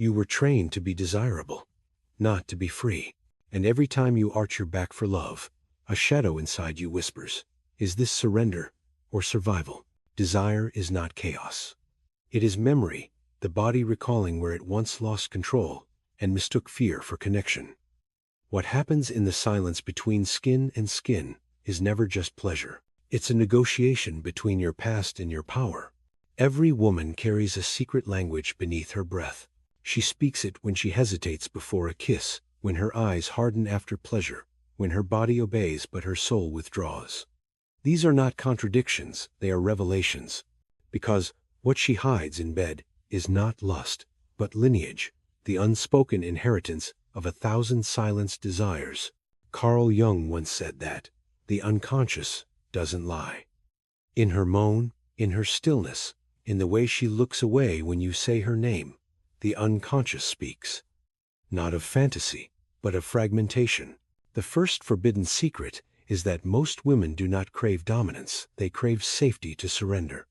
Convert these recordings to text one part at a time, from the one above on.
You were trained to be desirable, not to be free. And every time you arch your back for love, a shadow inside you whispers, is this surrender or survival? Desire is not chaos. It is memory, the body recalling where it once lost control and mistook fear for connection. What happens in the silence between skin and skin is never just pleasure. It's a negotiation between your past and your power. Every woman carries a secret language beneath her breath. She speaks it when she hesitates before a kiss, when her eyes harden after pleasure, when her body obeys but her soul withdraws. These are not contradictions, they are revelations. Because what she hides in bed is not lust, but lineage, the unspoken inheritance of 1,000 silenced desires. Carl Jung once said that the unconscious doesn't lie. In her moan, in her stillness, in the way she looks away when you say her name, the unconscious speaks. Not of fantasy, but of fragmentation. The first forbidden secret is that most women do not crave dominance, they crave safety to surrender.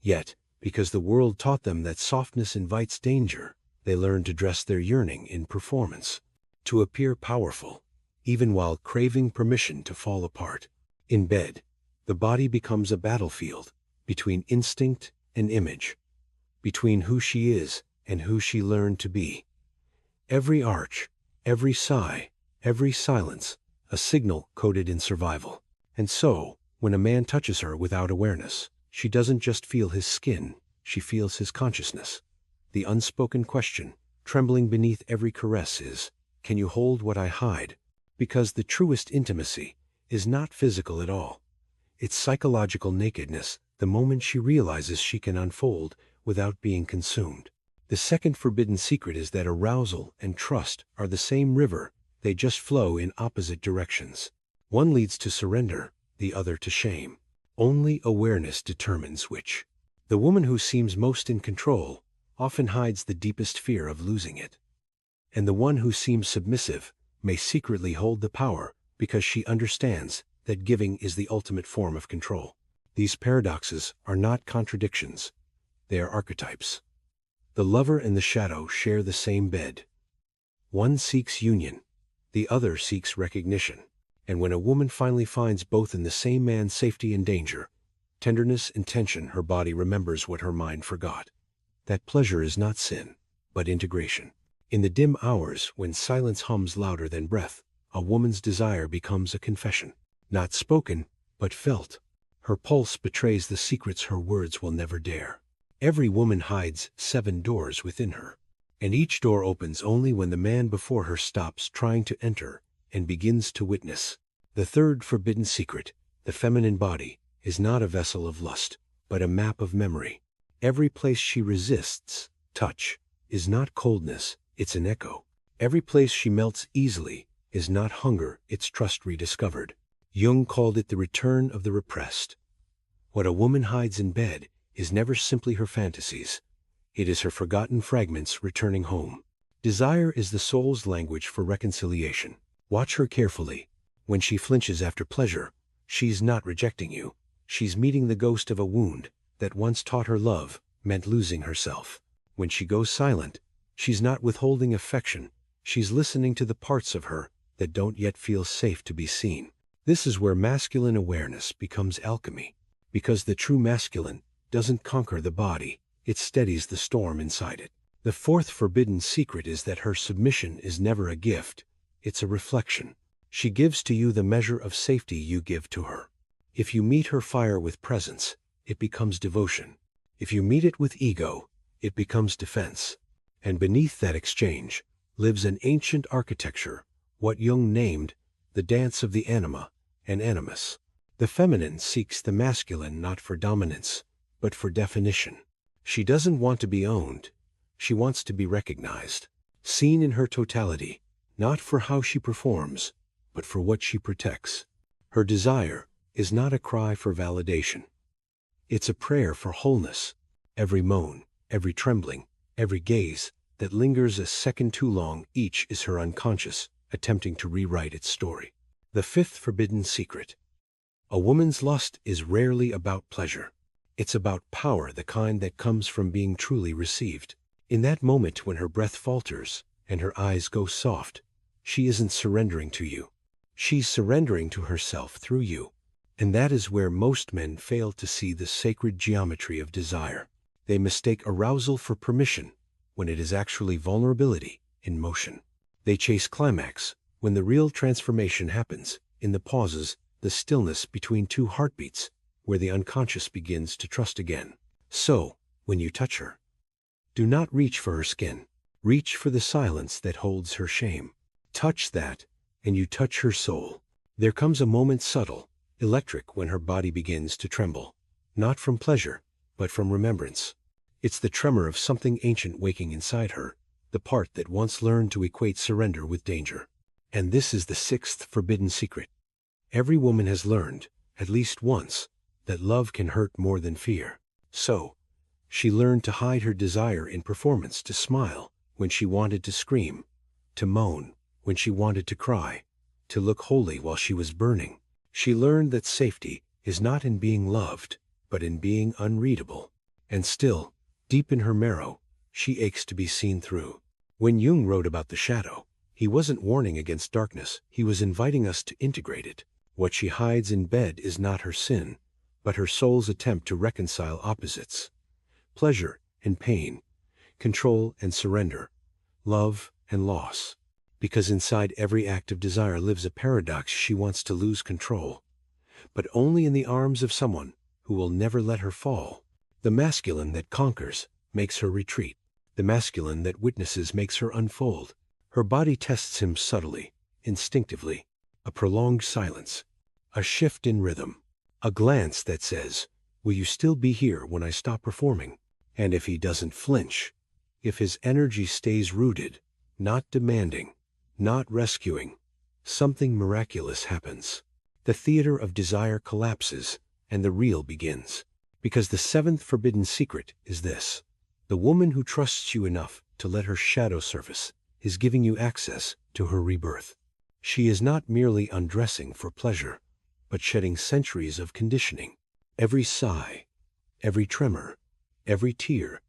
Yet, because the world taught them that softness invites danger, they learn to dress their yearning in performance, to appear powerful, even while craving permission to fall apart. In bed, the body becomes a battlefield between instinct and image, between who she is and who she learned to be. Every arch, every sigh, every silence, a signal coded in survival. And so, when a man touches her without awareness, she doesn't just feel his skin, she feels his consciousness. The unspoken question, trembling beneath every caress is, can you hold what I hide? Because the truest intimacy is not physical at all. It's psychological nakedness, the moment she realizes she can unfold without being consumed. The second forbidden secret is that arousal and trust are the same river, they just flow in opposite directions. One leads to surrender, the other to shame. Only awareness determines which. The woman who seems most in control often hides the deepest fear of losing it. And the one who seems submissive may secretly hold the power because she understands that giving is the ultimate form of control. These paradoxes are not contradictions, they are archetypes. The lover and the shadow share the same bed. One seeks union, the other seeks recognition. And when a woman finally finds both in the same man safety and danger, tenderness and tension, her body remembers what her mind forgot. That pleasure is not sin, but integration. In the dim hours when silence hums louder than breath, a woman's desire becomes a confession. Not spoken, but felt. Her pulse betrays the secrets her words will never dare. Every woman hides 7 doors within her, and each door opens only when the man before her stops trying to enter and begins to witness. The third forbidden secret, the feminine body, is not a vessel of lust, but a map of memory. Every place she resists touch is not coldness, it's an echo. Every place she melts easily is not hunger, it's trust rediscovered. Jung called it the return of the repressed. What a woman hides in bed is never simply her fantasies. It is her forgotten fragments returning home. Desire is the soul's language for reconciliation. Watch her carefully. When she flinches after pleasure, she's not rejecting you. She's meeting the ghost of a wound that once taught her love meant losing herself. When she goes silent, she's not withholding affection. She's listening to the parts of her that don't yet feel safe to be seen. This is where masculine awareness becomes alchemy, because the true masculine doesn't conquer the body, it steadies the storm inside it. The fourth forbidden secret is that her submission is never a gift, it's a reflection. She gives to you the measure of safety you give to her. If you meet her fire with presence, it becomes devotion. If you meet it with ego, it becomes defense. And beneath that exchange lives an ancient architecture, what Jung named the dance of the anima and animus. The feminine seeks the masculine not for dominance, but for definition. She doesn't want to be owned, she wants to be recognized, seen in her totality, not for how she performs, but for what she protects. Her desire is not a cry for validation. It's a prayer for wholeness. Every moan, every trembling, every gaze that lingers a second too long, each is her unconscious, attempting to rewrite its story. The fifth forbidden secret. A woman's lust is rarely about pleasure. It's about power, the kind that comes from being truly received. In that moment when her breath falters and her eyes go soft, she isn't surrendering to you. She's surrendering to herself through you. And that is where most men fail to see the sacred geometry of desire. They mistake arousal for permission when it is actually vulnerability in motion. They chase climax when the real transformation happens in the pauses, the stillness between two heartbeats, where the unconscious begins to trust again. So, when you touch her, do not reach for her skin. Reach for the silence that holds her shame. Touch that, and you touch her soul. There comes a moment subtle, electric, when her body begins to tremble. Not from pleasure, but from remembrance. It's the tremor of something ancient waking inside her, the part that once learned to equate surrender with danger. And this is the sixth forbidden secret. Every woman has learned, at least once, that love can hurt more than fear. So, she learned to hide her desire in performance, to smile when she wanted to scream, to moan when she wanted to cry, to look holy while she was burning. She learned that safety is not in being loved, but in being unreadable. And still, deep in her marrow, she aches to be seen through. When Jung wrote about the shadow, he wasn't warning against darkness, he was inviting us to integrate it. What she hides in bed is not her sin, but her soul's attempt to reconcile opposites. Pleasure and pain, control and surrender, love and loss. Because inside every act of desire lives a paradox. She wants to lose control, but only in the arms of someone who will never let her fall. The masculine that conquers makes her retreat. The masculine that witnesses makes her unfold. Her body tests him subtly, instinctively. A prolonged silence, a shift in rhythm, a glance that says, "Will you still be here when I stop performing?" And if he doesn't flinch, if his energy stays rooted, not demanding, not rescuing, something miraculous happens. The theater of desire collapses, and the real begins. Because the seventh forbidden secret is this: the woman who trusts you enough to let her shadow surface is giving you access to her rebirth. She is not merely undressing for pleasure, but shedding centuries of conditioning. Every sigh, every tremor, every tear,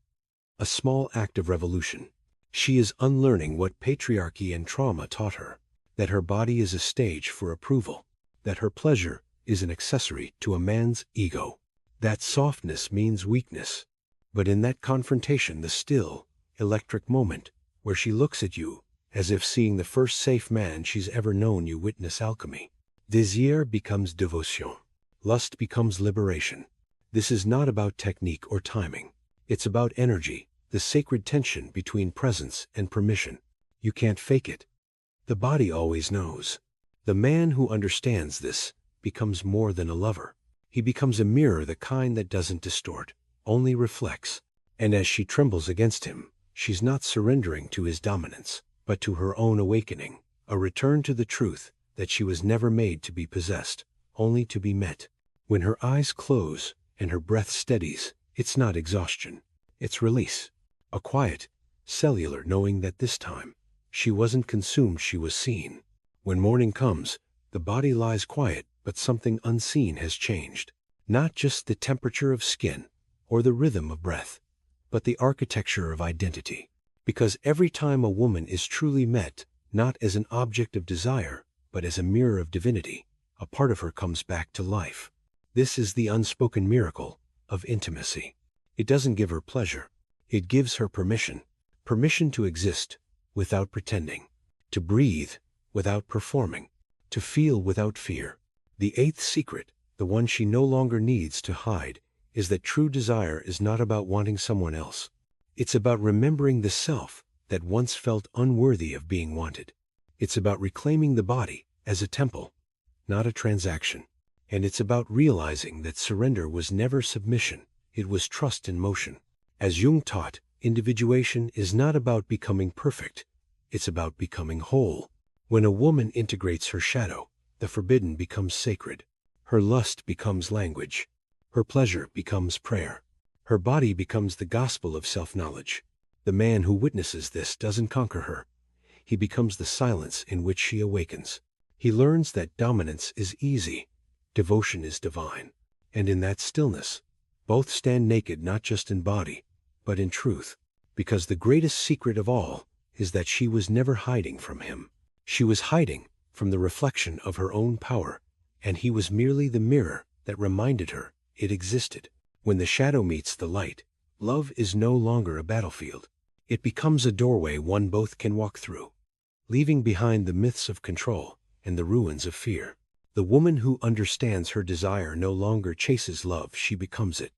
a small act of revolution. She is unlearning what patriarchy and trauma taught her, that her body is a stage for approval, that her pleasure is an accessory to a man's ego, that softness means weakness. But in that confrontation, the still, electric moment, where she looks at you as if seeing the first safe man she's ever known, you witness alchemy. Désir becomes dévotion. Lust becomes liberation. This is not about technique or timing. It's about energy, the sacred tension between presence and permission. You can't fake it. The body always knows. The man who understands this becomes more than a lover. He becomes a mirror, the kind that doesn't distort, only reflects. And as she trembles against him, she's not surrendering to his dominance, but to her own awakening, a return to the truth that she was never made to be possessed, only to be met. When her eyes close and her breath steadies, it's not exhaustion, it's release. A quiet, cellular knowing that this time, she wasn't consumed, she was seen. When morning comes, the body lies quiet, but something unseen has changed. Not just the temperature of skin or the rhythm of breath, but the architecture of identity. Because every time a woman is truly met, not as an object of desire, but as a mirror of divinity, a part of her comes back to life. This is the unspoken miracle of intimacy. It doesn't give her pleasure. It gives her permission. Permission to exist without pretending, to breathe without performing, to feel without fear. The eighth secret, the one she no longer needs to hide, is that true desire is not about wanting someone else. It's about remembering the self that once felt unworthy of being wanted. It's about reclaiming the body as a temple, not a transaction. And it's about realizing that surrender was never submission, it was trust in motion. As Jung taught, individuation is not about becoming perfect, it's about becoming whole. When a woman integrates her shadow, the forbidden becomes sacred. Her lust becomes language. Her pleasure becomes prayer. Her body becomes the gospel of self-knowledge. The man who witnesses this doesn't conquer her. He becomes the silence in which she awakens. He learns that dominance is easy, devotion is divine. And in that stillness, both stand naked, not just in body, but in truth. Because the greatest secret of all is that she was never hiding from him. She was hiding from the reflection of her own power, and he was merely the mirror that reminded her it existed. When the shadow meets the light, love is no longer a battlefield. It becomes a doorway one both can walk through, leaving behind the myths of control and the ruins of fear. The woman who understands her desire no longer chases love, she becomes it.